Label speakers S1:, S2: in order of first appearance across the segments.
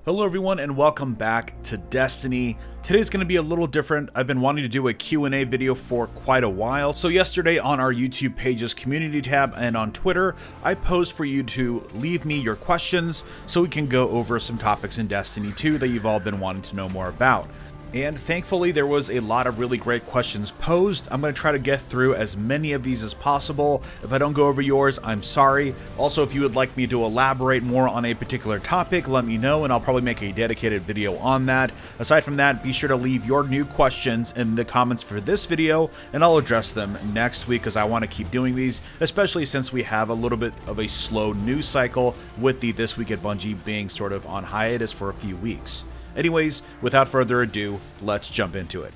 S1: Hello everyone and welcome back to Destiny. Today's going to be a little different. I've been wanting to do a Q&A video for quite a while. So yesterday on our YouTube page's community tab and on Twitter, I posed for you to leave me your questions so we can go over some topics in Destiny 2 that you've all been wanting to know more about. And thankfully there was a lot of really great questions posed. I'm going to try to get through as many of these as possible. If I don't go over yours, I'm sorry. Also, if you would like me to elaborate more on a particular topic, let me know and I'll probably make a dedicated video on that. Aside from that, be sure to leave your new questions in the comments for this video and I'll address them next week because I want to keep doing these, especially since we have a little bit of a slow news cycle with the This Week at Bungie being sort of on hiatus for a few weeks. Anyways, without further ado, let's jump into it.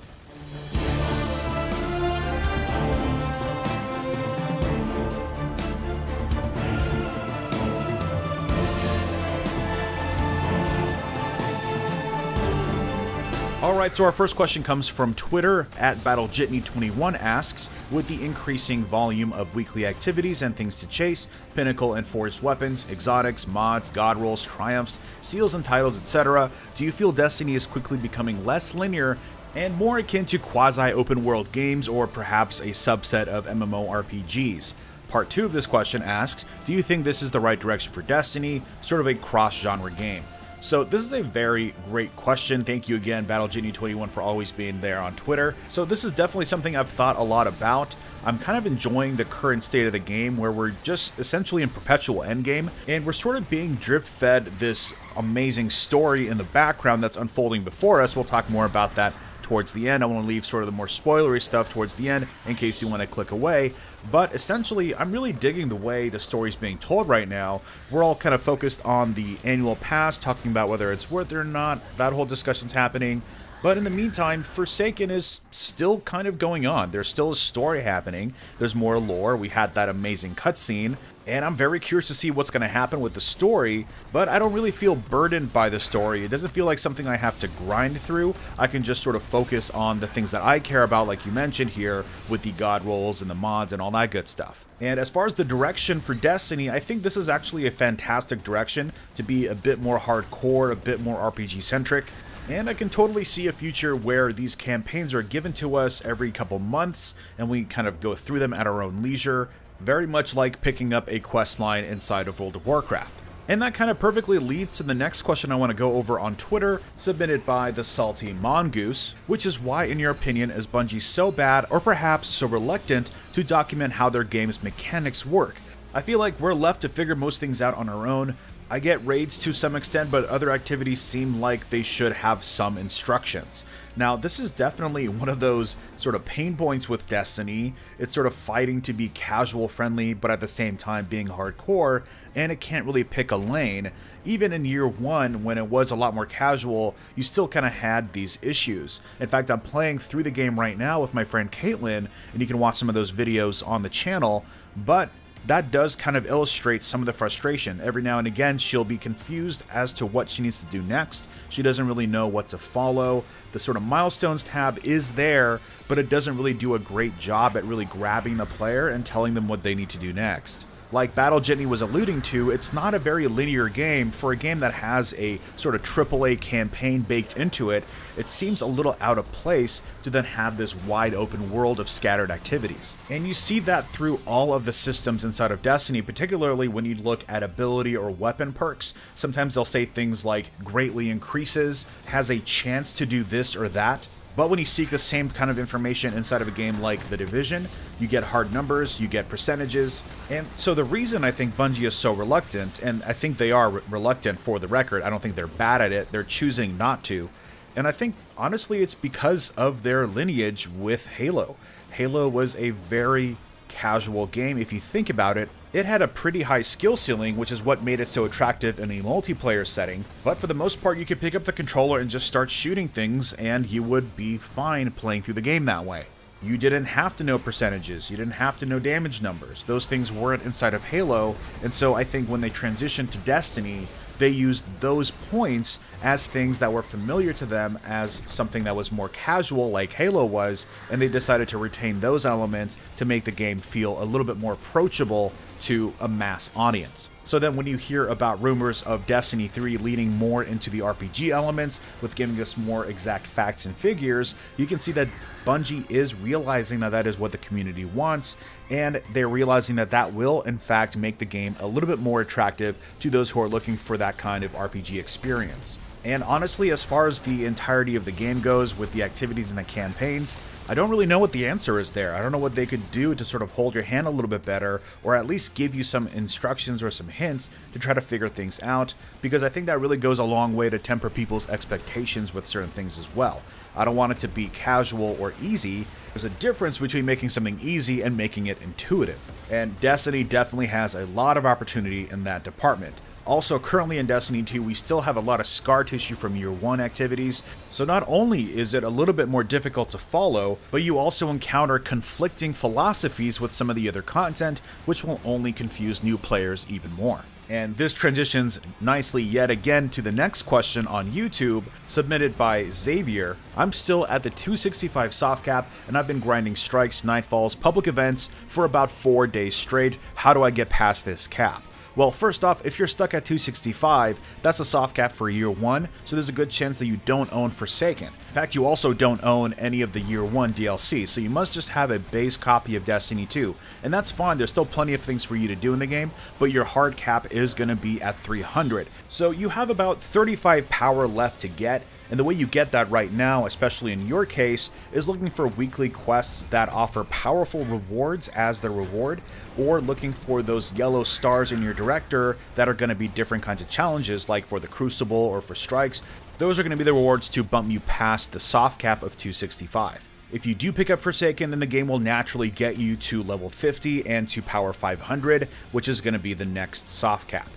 S1: Alright, so our first question comes from Twitter, @BattleJitney21 asks, with the increasing volume of weekly activities and things to chase, pinnacle and forged weapons, exotics, mods, god rolls, triumphs, seals and titles, etc., do you feel Destiny is quickly becoming less linear and more akin to quasi-open world games or perhaps a subset of MMORPGs? Part 2 of this question asks, do you think this is the right direction for Destiny, sort of a cross-genre game? So this is a very great question. Thank you again, BattleJitney21, for always being there on Twitter. So this is definitely something I've thought a lot about. I'm kind of enjoying the current state of the game where we're just essentially in perpetual endgame and we're sort of being drip-fed this amazing story in the background that's unfolding before us. We'll talk more about that towards the end. I want to leave sort of the more spoilery stuff towards the end in case you want to click away. But essentially, I'm really digging the way the story's being told right now. We're all kind of focused on the annual pass, talking about whether it's worth it or not. That whole discussion's happening. But in the meantime, Forsaken is still kind of going on. There's still a story happening. There's more lore. We had that amazing cutscene. And I'm very curious to see what's going to happen with the story, but I don't really feel burdened by the story. It doesn't feel like something I have to grind through. I can just sort of focus on the things that I care about, like you mentioned here, with the god rolls and the mods and all that good stuff. And as far as the direction for Destiny, I think this is actually a fantastic direction to be a bit more hardcore, a bit more RPG-centric. And I can totally see a future where these campaigns are given to us every couple months, and we kind of go through them at our own leisure, very much like picking up a quest line inside of World of Warcraft. And that kind of perfectly leads to the next question I want to go over on Twitter, submitted by the Salty Mongoose, which is why, in your opinion, is Bungie so bad, or perhaps so reluctant, to document how their game's mechanics work? I feel like we're left to figure most things out on our own. I get raids to some extent, but other activities seem like they should have some instructions. Now, this is definitely one of those sort of pain points with Destiny. It's sort of fighting to be casual friendly, but at the same time being hardcore, and it can't really pick a lane. Even in year one, when it was a lot more casual, you still kind of had these issues. In fact, I'm playing through the game right now with my friend Caitlin, and you can watch some of those videos on the channel, but that does kind of illustrate some of the frustration. Every now and again, she'll be confused as to what she needs to do next. She doesn't really know what to follow. The sort of milestones tab is there, but it doesn't really do a great job at really grabbing the player and telling them what they need to do next. Like BattleJitney was alluding to, it's not a very linear game. For a game that has a sort of AAA campaign baked into it, it seems a little out of place to then have this wide open world of scattered activities. And you see that through all of the systems inside of Destiny, particularly when you look at ability or weapon perks. Sometimes they'll say things like greatly increases, has a chance to do this or that. But when you seek the same kind of information inside of a game like The Division, you get hard numbers, you get percentages. And so the reason I think Bungie is so reluctant, and I think they are reluctant for the record, I don't think they're bad at it, they're choosing not to. And I think, honestly, it's because of their lineage with Halo. Halo was a very casual game. If you think about it, it had a pretty high skill ceiling, which is what made it so attractive in a multiplayer setting, but for the most part you could pick up the controller and just start shooting things and you would be fine playing through the game that way. You didn't have to know percentages, you didn't have to know damage numbers. Those things weren't inside of Halo, and so I think when they transitioned to Destiny, they used those points as things that were familiar to them as something that was more casual like Halo was, and they decided to retain those elements to make the game feel a little bit more approachable to a mass audience. So then when you hear about rumors of Destiny 3 leaning more into the RPG elements, with giving us more exact facts and figures, you can see that Bungie is realizing that that is what the community wants, and they're realizing that that will, in fact, make the game a little bit more attractive to those who are looking for that kind of RPG experience. And honestly, as far as the entirety of the game goes, with the activities and the campaigns, I don't really know what the answer is there. I don't know what they could do to sort of hold your hand a little bit better, or at least give you some instructions or some hints to try to figure things out, because I think that really goes a long way to temper people's expectations with certain things as well. I don't want it to be casual or easy. There's a difference between making something easy and making it intuitive. And Destiny definitely has a lot of opportunity in that department. Also, currently in Destiny 2, we still have a lot of scar tissue from Year 1 activities, so not only is it a little bit more difficult to follow, but you also encounter conflicting philosophies with some of the other content, which will only confuse new players even more. And this transitions nicely yet again to the next question on YouTube, submitted by Xavier. I'm still at the 265 soft cap, and I've been grinding strikes, nightfalls, public events for about 4 days straight. How do I get past this cap? Well, first off, if you're stuck at 265, that's a soft cap for Year 1, so there's a good chance that you don't own Forsaken. In fact, you also don't own any of the Year 1 DLC, so you must just have a base copy of Destiny 2. And that's fine, there's still plenty of things for you to do in the game, but your hard cap is going to be at 300. So you have about 35 power left to get. And the way you get that right now, especially in your case, is looking for weekly quests that offer powerful rewards as their reward, or looking for those yellow stars in your director that are going to be different kinds of challenges, like for the Crucible or for strikes. Those are going to be the rewards to bump you past the soft cap of 265. If you do pick up Forsaken, then the game will naturally get you to level 50 and to power 500, which is going to be the next soft cap.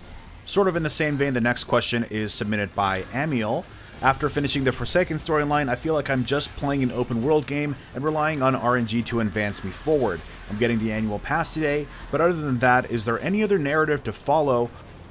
S1: Sort of in the same vein, the next question is submitted by Amiel. After finishing the Forsaken storyline, I feel like I'm just playing an open world game and relying on RNG to advance me forward. I'm getting the annual pass today, but other than that, is there any other narrative to follow,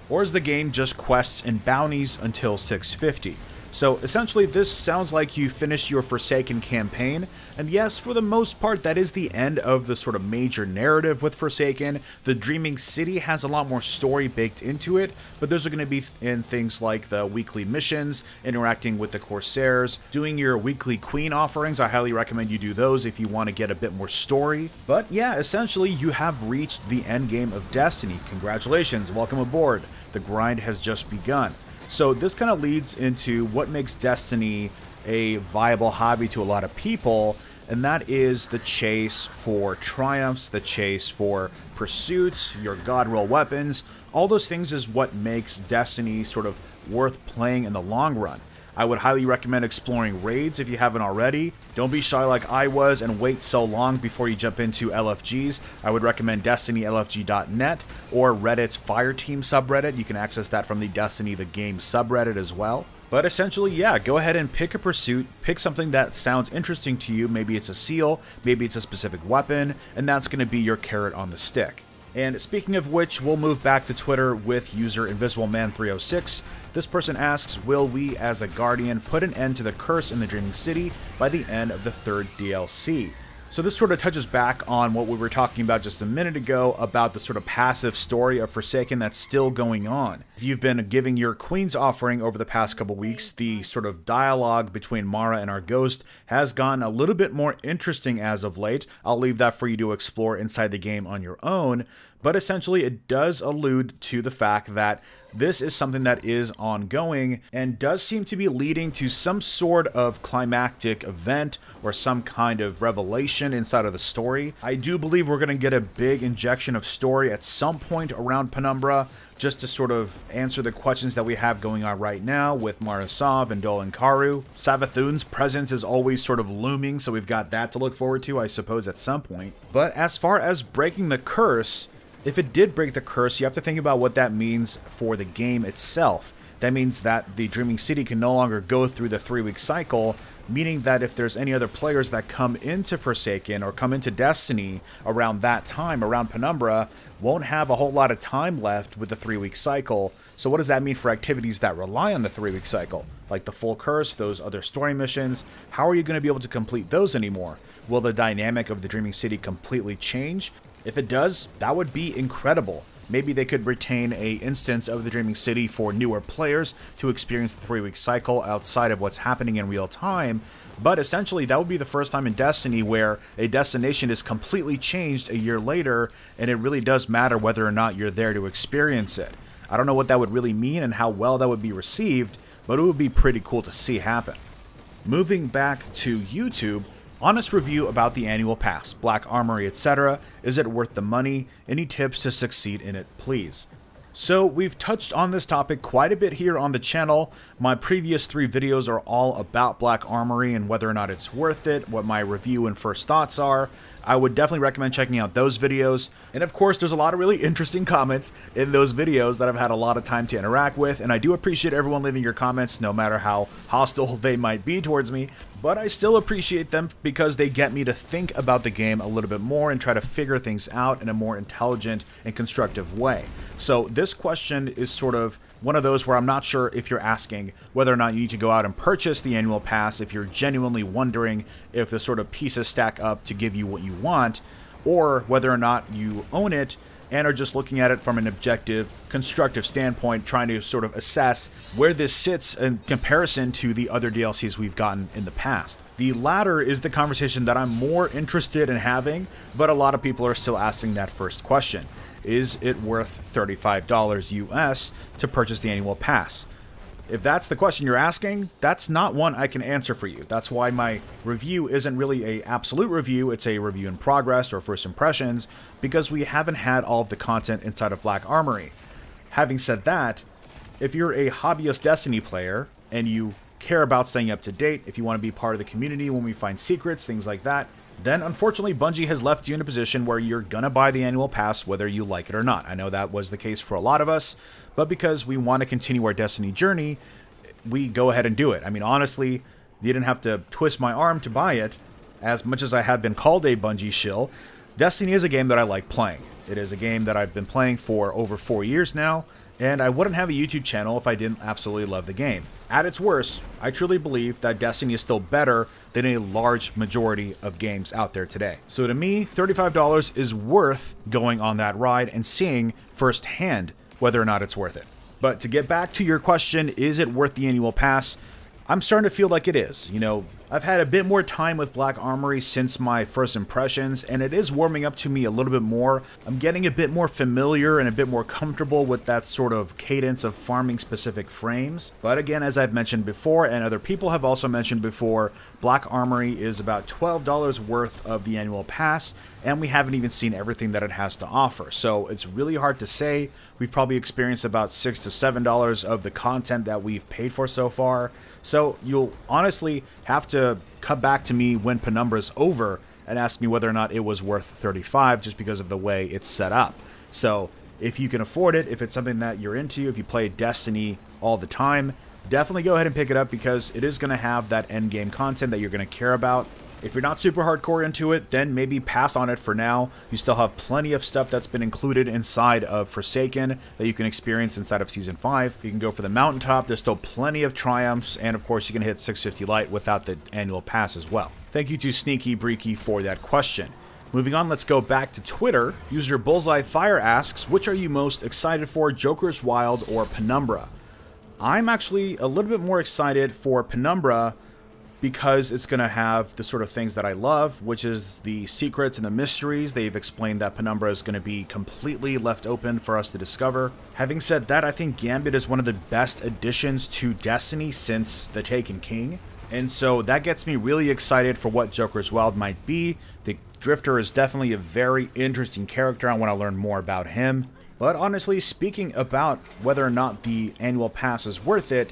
S1: or is the game just quests and bounties until 650? So essentially, this sounds like you finished your Forsaken campaign, and yes, for the most part, that is the end of the sort of major narrative with Forsaken. The Dreaming City has a lot more story baked into it, but those are going to be in things like the weekly missions, interacting with the Corsairs, doing your weekly Queen offerings. I highly recommend you do those if you want to get a bit more story. But yeah, essentially, you have reached the end game of Destiny. Congratulations, welcome aboard. The grind has just begun. So this kind of leads into what makes Destiny a viable hobby to a lot of people, and that is the chase for triumphs, the chase for pursuits, your god roll weapons. All those things is what makes Destiny sort of worth playing in the long run. I would highly recommend exploring raids if you haven't already. Don't be shy like I was and wait so long before you jump into LFGs. I would recommend DestinyLFG.net or Reddit's Fireteam subreddit. You can access that from the Destiny the Game subreddit as well. But essentially, yeah, go ahead and pick a pursuit, pick something that sounds interesting to you. Maybe it's a seal, maybe it's a specific weapon, and that's going to be your carrot on the stick. And speaking of which, we'll move back to Twitter with user InvisibleMan306. This person asks, will we as a Guardian put an end to the curse in the Dreaming City by the end of the 3rd DLC? So this sort of touches back on what we were talking about just a minute ago about the sort of passive story of Forsaken that's still going on. If you've been giving your Queen's offering over the past couple weeks, the sort of dialogue between Mara and our ghost has gotten a little bit more interesting as of late. I'll leave that for you to explore inside the game on your own, but essentially it does allude to the fact that this is something that is ongoing and does seem to be leading to some sort of climactic event or some kind of revelation inside of the story. I do believe we're going to get a big injection of story at some point around Penumbra, just to sort of answer the questions that we have going on right now with Mara Sov and Dolan Karu. Savathun's presence is always sort of looming, so we've got that to look forward to, I suppose, at some point. But as far as breaking the curse, if it did break the curse, you have to think about what that means for the game itself. That means that the Dreaming City can no longer go through the 3-week cycle, meaning that if there's any other players that come into Forsaken or come into Destiny around that time, around Penumbra, won't have a whole lot of time left with the 3-week cycle. So what does that mean for activities that rely on the 3-week cycle? Like the full curse, those other story missions, how are you going to be able to complete those anymore? Will the dynamic of the Dreaming City completely change? If it does, that would be incredible. Maybe they could retain a instance of the Dreaming City for newer players to experience the 3-week cycle outside of what's happening in real time, but essentially that would be the first time in Destiny where a destination is completely changed a year later, and it really does matter whether or not you're there to experience it. I don't know what that would really mean and how well that would be received, but it would be pretty cool to see happen. Moving back to YouTube, honest review about the annual pass, Black Armory, etc. Is it worth the money? Any tips to succeed in it, please? So we've touched on this topic quite a bit here on the channel. My previous 3 videos are all about Black Armory and whether or not it's worth it, what my review and first thoughts are. I would definitely recommend checking out those videos. And of course, there's a lot of really interesting comments in those videos that I've had a lot of time to interact with, and I do appreciate everyone leaving your comments, no matter how hostile they might be towards me. But I still appreciate them because they get me to think about the game a little bit more and try to figure things out in a more intelligent and constructive way. So this question is sort of one of those where I'm not sure if you're asking whether or not you need to go out and purchase the annual pass, if you're genuinely wondering if the sort of pieces stack up to give you what you want, or whether or not you own it and are just looking at it from an objective, constructive standpoint, trying to sort of assess where this sits in comparison to the other DLCs we've gotten in the past. The latter is the conversation that I'm more interested in having, but a lot of people are still asking that first question. Is it worth $35 US to purchase the annual pass? If that's the question you're asking, that's not one I can answer for you. That's why my review isn't really a absolute review, it's a review in progress or first impressions, because we haven't had all of the content inside of Black Armory. Having said that, if you're a hobbyist Destiny player and you care about staying up to date, if you want to be part of the community when we find secrets, things like that, then unfortunately Bungie has left you in a position where you're gonna buy the annual pass whether you like it or not. I know that was the case for a lot of us, but because we want to continue our Destiny journey, we go ahead and do it. I mean, honestly, you didn't have to twist my arm to buy it. As much as I have been called a Bungie shill, Destiny is a game that I like playing. It is a game that I've been playing for over 4 years now, and I wouldn't have a YouTube channel if I didn't absolutely love the game. At its worst, I truly believe that Destiny is still better than a large majority of games out there today. So to me, $35 is worth going on that ride and seeing firsthand whether or not it's worth it. But to get back to your question, is it worth the annual pass? I'm starting to feel like it is. You know, I've had a bit more time with Black Armory since my first impressions, and it is warming up to me a little bit more. I'm getting a bit more familiar and a bit more comfortable with that sort of cadence of farming specific frames. But again, as I've mentioned before, and other people have also mentioned before, Black Armory is about $12 worth of the annual pass, and we haven't even seen everything that it has to offer. So it's really hard to say. We've probably experienced about $6 to $7 of the content that we've paid for so far. So you'll honestly have to come back to me when Penumbra's over and ask me whether or not it was worth $35 just because of the way it's set up. So if you can afford it, if it's something that you're into, if you play Destiny all the time, definitely go ahead and pick it up because it is going to have that endgame content that you're going to care about. If you're not super hardcore into it, then maybe pass on it for now. You still have plenty of stuff that's been included inside of Forsaken that you can experience inside of Season 5. You can go for the Mountaintop. There's still plenty of Triumphs, and of course you can hit 650 Light without the annual pass as well. Thank you to Sneaky Breaky for that question. Moving on, let's go back to Twitter. User Bullseye Fire asks, which are you most excited for, Joker's Wild or Penumbra? I'm actually a little bit more excited for Penumbra because it's going to have the sort of things that I love, which is the secrets and the mysteries. They've explained that Penumbra is going to be completely left open for us to discover. Having said that, I think Gambit is one of the best additions to Destiny since The Taken King. And so that gets me really excited for what Joker's Wild might be. The Drifter is definitely a very interesting character. I want to learn more about him. But honestly, speaking about whether or not the annual pass is worth it,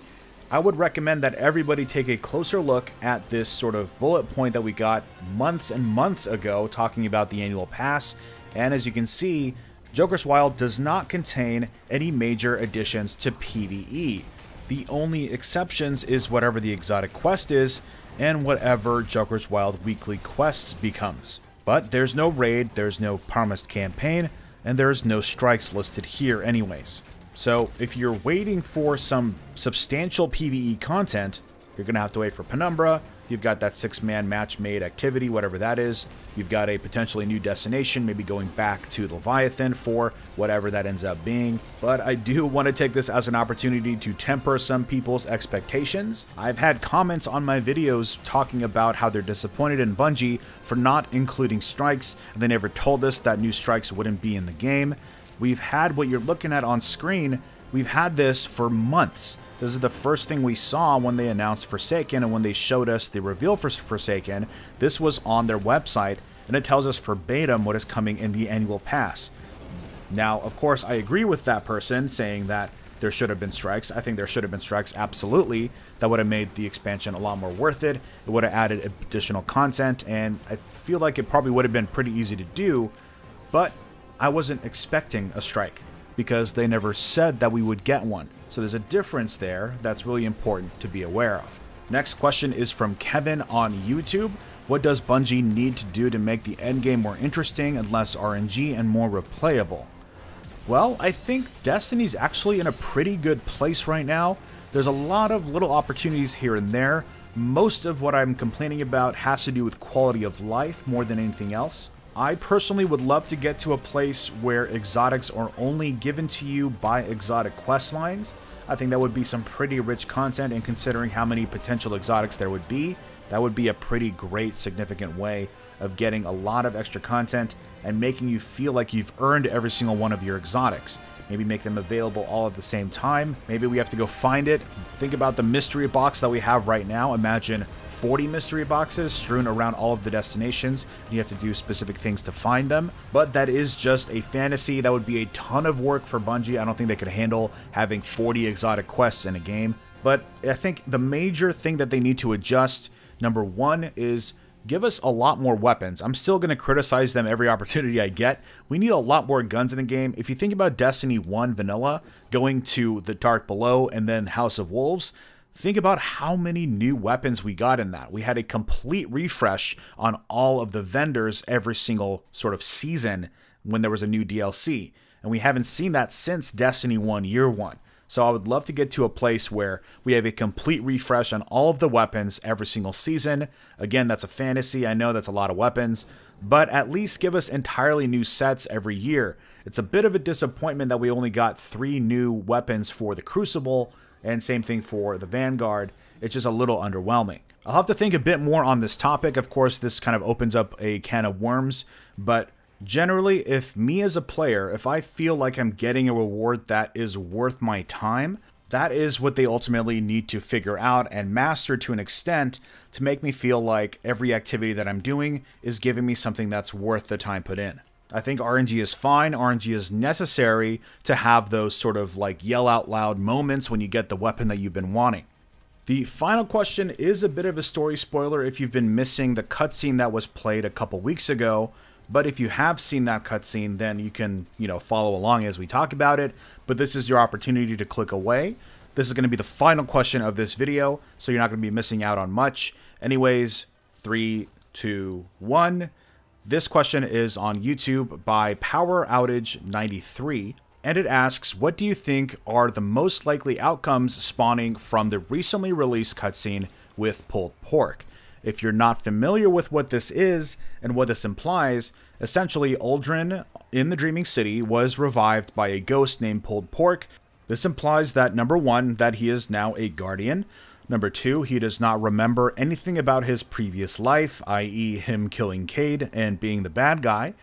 S1: I would recommend that everybody take a closer look at this sort of bullet point that we got months and months ago talking about the annual pass. And as you can see, Joker's Wild does not contain any major additions to PvE. The only exceptions is whatever the exotic quest is and whatever Joker's Wild weekly quests becomes. But there's no raid, there's no promised campaign, and there's no strikes listed here anyways. So if you're waiting for some substantial PvE content, you're going to have to wait for Penumbra. You've got that 6-man match made activity, whatever that is. You've got a potentially new destination, maybe going back to Leviathan for whatever that ends up being. But I do want to take this as an opportunity to temper some people's expectations. I've had comments on my videos talking about how they're disappointed in Bungie for not including strikes, and they never told us that new strikes wouldn't be in the game. We've had what you're looking at on screen. We've had this for months. This is the first thing we saw when they announced Forsaken, and when they showed us the reveal for Forsaken, this was on their website, and it tells us verbatim what is coming in the annual pass. Now, of course, I agree with that person saying that there should have been strikes. I think there should have been strikes, absolutely. That would have made the expansion a lot more worth it. It would have added additional content, and I feel like it probably would have been pretty easy to do, but I wasn't expecting a strike because they never said that we would get one. So there's a difference there that's really important to be aware of. Next question is from Kevin on YouTube. What does Bungie need to do to make the endgame more interesting and less RNG and more replayable? Well, I think Destiny's actually in a pretty good place right now. There's a lot of little opportunities here and there. Most of what I'm complaining about has to do with quality of life more than anything else. I personally would love to get to a place where exotics are only given to you by exotic quest lines. I think that would be some pretty rich content, and considering how many potential exotics there would be, that would be a pretty great, significant way of getting a lot of extra content and making you feel like you've earned every single one of your exotics. Maybe make them available all at the same time. Maybe we have to go find it. Think about the mystery box that we have right now. Imagine 40 mystery boxes strewn around all of the destinations. You have to do specific things to find them, but that is just a fantasy. That would be a ton of work for Bungie. I don't think they could handle having 40 exotic quests in a game, but I think the major thing that they need to adjust, number one, is give us a lot more weapons. I'm still going to criticize them every opportunity I get. We need a lot more guns in the game. If you think about Destiny 1 Vanilla, going to the Dark Below and then House of Wolves, think about how many new weapons we got in that. We had a complete refresh on all of the vendors every single sort of season when there was a new DLC. And we haven't seen that since Destiny 1 Year 1. So I would love to get to a place where we have a complete refresh on all of the weapons every single season. Again, that's a fantasy. I know that's a lot of weapons, but at least give us entirely new sets every year. It's a bit of a disappointment that we only got 3 new weapons for the Crucible, and same thing for the Vanguard. It's just a little underwhelming. I'll have to think a bit more on this topic. Of course, this kind of opens up a can of worms, but generally, if me as a player, if I feel like I'm getting a reward that is worth my time, that is what they ultimately need to figure out and master to an extent to make me feel like every activity that I'm doing is giving me something that's worth the time put in. I think RNG is fine. RNG is necessary to have those sort of like yell out loud moments when you get the weapon that you've been wanting. The final question is a bit of a story spoiler if you've been missing the cutscene that was played a couple weeks ago. But if you have seen that cutscene, then you can, follow along as we talk about it. But this is your opportunity to click away. This is going to be the final question of this video, so you're not going to be missing out on much. Anyways, 3, 2, 1. This question is on YouTube by Power Outage 93, and it asks, what do you think are the most likely outcomes spawning from the recently released cutscene with pulled pork? If you're not familiar with what this is and what this implies, essentially Uldren in the Dreaming City was revived by a ghost named Pulled Pork. This implies that, number one, that he is now a guardian. Number two, he does not remember anything about his previous life, i.e. him killing Cade and being the bad guy.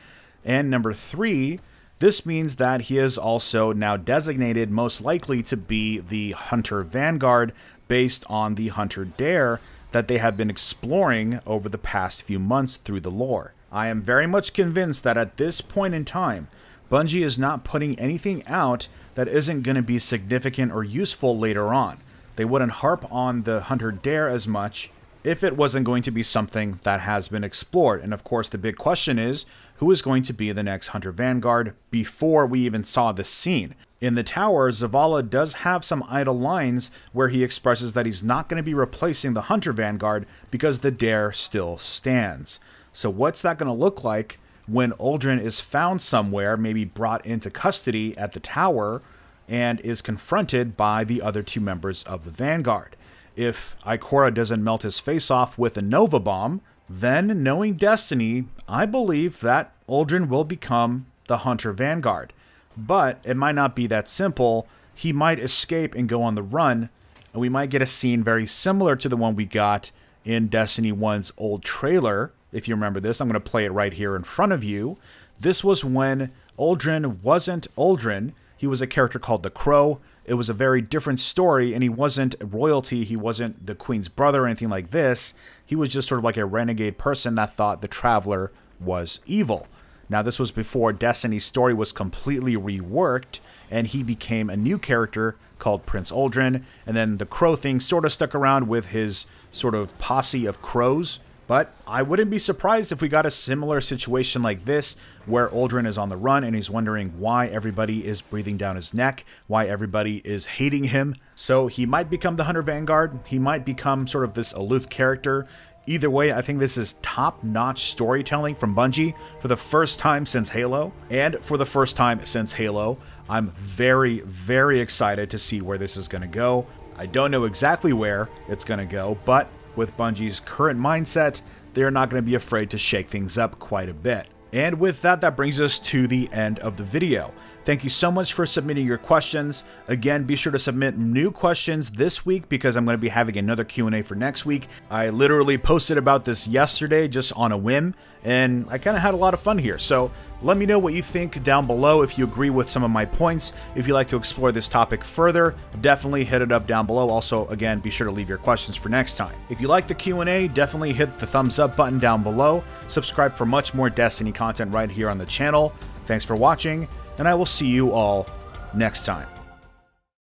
S1: And number three, this means that he is also now designated most likely to be the Hunter Vanguard based on the Hunter Dare that they have been exploring over the past few months through the lore. I am very much convinced that at this point in time, Bungie is not putting anything out that isn't going to be significant or useful later on. They wouldn't harp on the Hunter Dare as much if it wasn't going to be something that has been explored. And of course, the big question is, who is going to be the next Hunter Vanguard before we even saw this scene? In the tower, Zavala does have some idle lines where he expresses that he's not going to be replacing the Hunter Vanguard because the Dare still stands. So what's that going to look like when Uldren is found somewhere, maybe brought into custody at the tower, and is confronted by the other 2 members of the Vanguard? if Ikora doesn't melt his face off with a Nova Bomb, then knowing Destiny, I believe that Uldren will become the Hunter Vanguard. But it might not be that simple. He might escape and go on the run, and we might get a scene very similar to the one we got in Destiny 1's old trailer. If you remember this, I'm going to play it right here in front of you. This was when Uldren wasn't Uldren. He was a character called the Crow. It was a very different story, and he wasn't royalty. He wasn't the Queen's brother or anything like this. He was just sort of like a renegade person that thought the Traveler was evil. Now, this was before Destiny's story was completely reworked, and he became a new character called Prince Uldren, and then the Crow thing sort of stuck around with his sort of posse of crows. But I wouldn't be surprised if we got a similar situation like this, where Uldren is on the run and he's wondering why everybody is breathing down his neck, why everybody is hating him. So he might become the Hunter Vanguard, he might become sort of this aloof character. Either way, I think this is top-notch storytelling from Bungie for the first time since Halo. And for the first time since Halo, I'm very, very excited to see where this is going to go. I don't know exactly where it's going to go, but with Bungie's current mindset, they're not going to be afraid to shake things up quite a bit. And with that, that brings us to the end of the video. Thank you so much for submitting your questions. Again, be sure to submit new questions this week because I'm going to be having another Q&A for next week. I literally posted about this yesterday just on a whim, and I kind of had a lot of fun here. So let me know what you think down below, if you agree with some of my points. If you'd like to explore this topic further, definitely hit it up down below. Also, again, be sure to leave your questions for next time. If you like the Q&A, definitely hit the thumbs up button down below. Subscribe for much more Destiny content right here on the channel. Thanks for watching, and I will see you all next time.